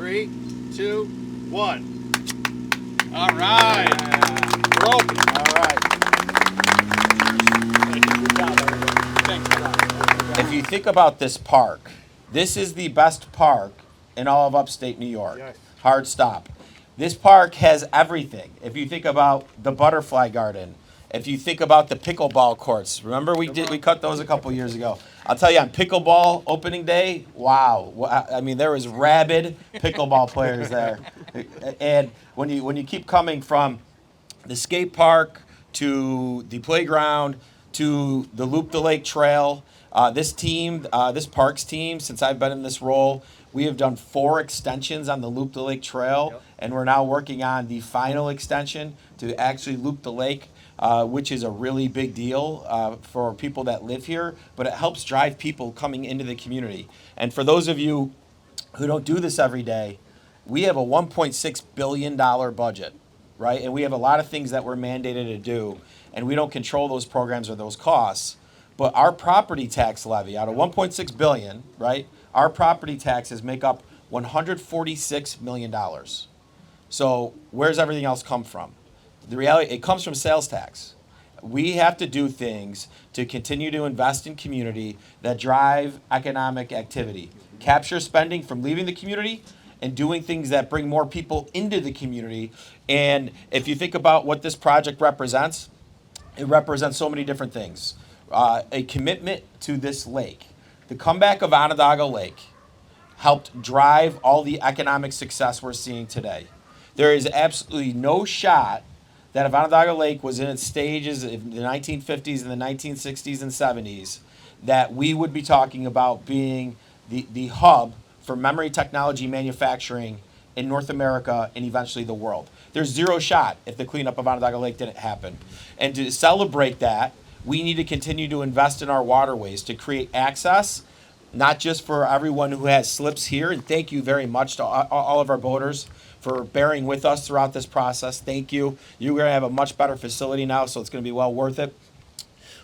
3, 2, 1. All right. We're open. All right. Good job, everybody. Thanks. If you think about this park, this is the best park in all of upstate New York. Yes. Hard stop. This park has everything. If you think about the butterfly garden, if you think about the pickleball courts, remember we cut those a couple years ago. I'll tell you, on pickleball opening day, wow! I mean, there was rabid pickleball players there. And when you keep coming from the skate park to the playground to the Loop the Lake Trail, this parks team, since I've been in this role, we have done 4 extensions on the Loop the Lake Trail, Yep. and we're now working on the final extension to actually loop the lake, which is a really big deal for people that live here, but it helps drive people coming into the community. And for those of you who don't do this every day, we have a $1.6 billion budget, right? And we have a lot of things that we're mandated to do, and we don't control those programs or those costs. But our property tax levy, out of $1.6 billion, right, our property taxes make up $146 million. So where's everything else come from? The reality, it comes from sales tax. We have to do things to continue to invest in community that drive economic activity. Capture spending from leaving the community and doing things that bring more people into the community. And if you think about what this project represents, it represents so many different things. A commitment to this lake. The comeback of Onondaga Lake helped drive all the economic success we're seeing today. There is absolutely no shot that if Onondaga Lake was in its stages in the 1950s and the 1960s and 70s, that we would be talking about being the hub for memory technology manufacturing in North America and eventually the world. There's zero shot if the cleanup of Onondaga Lake didn't happen. And to celebrate that, we need to continue to invest in our waterways to create access, not just for everyone who has slips here. And thank you very much to all of our boaters for bearing with us throughout this process. Thank you. You're going to have a much better facility now, so it's going to be well worth it.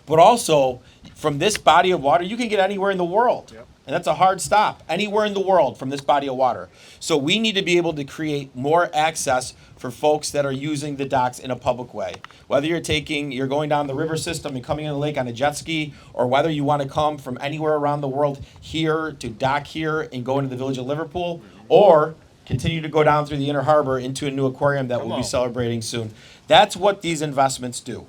But also, from this body of water, you can get anywhere in the world. Yep. And that's a hard stop. Anywhere in the world from this body of water. So we need to be able to create more access for folks that are using the docks in a public way. Whether you're going down the river system and coming in the lake on a jet ski, or whether you want to come from anywhere around the world here to dock here and go into the village of Liverpool, or continue to go down through the inner harbor into a new aquarium that we'll be celebrating soon. That's what these investments do.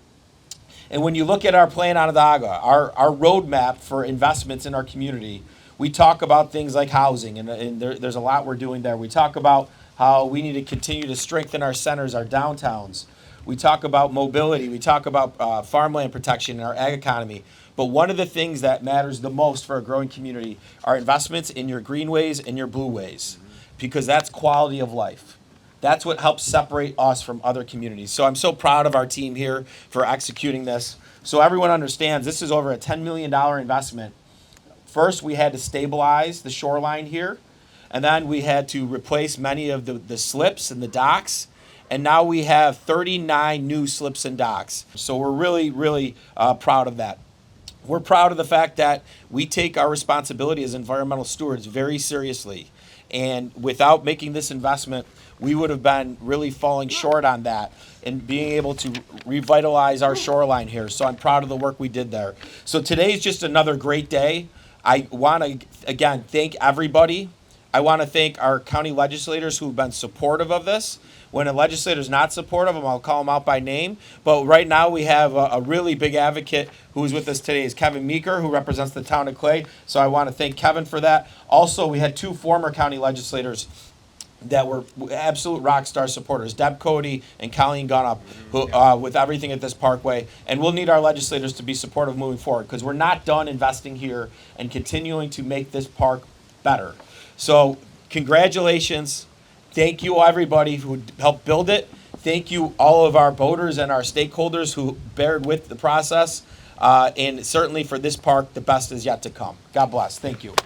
And when you look at our plan Onondaga, our roadmap for investments in our community, we talk about things like housing, and there's a lot we're doing there. We talk about how we need to continue to strengthen our centers, our downtowns. We talk about mobility. We talk about farmland protection and our ag economy. But one of the things that matters the most for a growing community are investments in your greenways and your blueways, because that's quality of life. That's what helps separate us from other communities. So I'm so proud of our team here for executing this. So everyone understands this is over a $10 million investment. First, we had to stabilize the shoreline here, and then we had to replace many of the slips and the docks, and now we have 39 new slips and docks. So we're really, really proud of that. We're proud of the fact that we take our responsibility as environmental stewards very seriously. And without making this investment, we would have been really falling short on that and being able to revitalize our shoreline here. So I'm proud of the work we did there. So today's just another great day. I want to, again, thank everybody. I want to thank our county legislators who've been supportive of this. When a legislator's not supportive of them, I'll call them out by name. But right now we have a really big advocate who's with us today is Kevin Meeker, who represents the town of Clay. So I want to thank Kevin for that. Also, we had 2 former county legislators that were absolute rock star supporters, Deb Cody and Colleen Gunup, who, with everything at this parkway. And we'll need our legislators to be supportive moving forward, because we're not done investing here and continuing to make this park better. So congratulations. Thank you, everybody who helped build it. Thank you, all of our boaters and our stakeholders who bared with the process. And certainly for this park, the best is yet to come. God bless. Thank you.